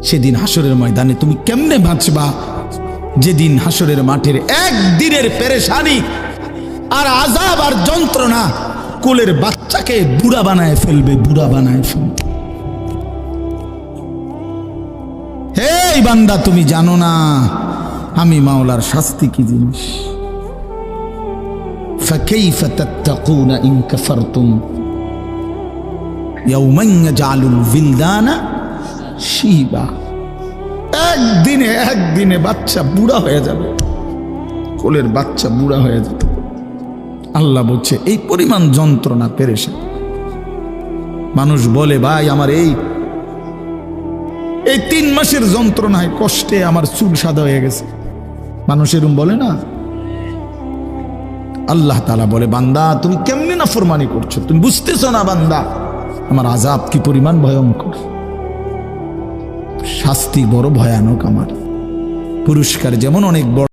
সেদিন হাসরের ময়দানে তুমি কেমনে বাঁচবা, যেদিন হাসরের মাঠের একদিনের পেরেশানি আর আযাব আর যন্ত্রণা কোলের বাচ্চাকে বুড়া বানায় ফেলবে, বুড়া বানায় ফেলবে। হে বান্দা, তুমি জানো না আমি মাওলার শাস্তি কি জিনিস। ফাকাইফা তাত্তাকুনা ইন কাফারতুম ইয়াওমান ইয়াজআলুল বিলদানা শিবা। একদিনে বাচ্চা বুড়া হয়ে যাবে, কোলের বাচ্চা বুড়া হয়ে যাবে। আল্লাহ বলছে এই পরিমাণ যন্ত্রণা পেরেশান। মানুষ বলে ভাই আমার এই 3 মাসের যন্ত্রণায় কষ্টে আমার চুল সাদা হয়ে গেছে, মানুষ এরকম বলে না। আল্লাহ তাআলা বলে বান্দা তুমি কেমনে নাফরমানি করছো, তুমি বুঝতেছো না বান্দা আমার আযাব কি পরিমাণ ভয়ঙ্কর, শাস্তি বড় ভয়ানক, আমার পুরস্কার যেমন অনেক বড়।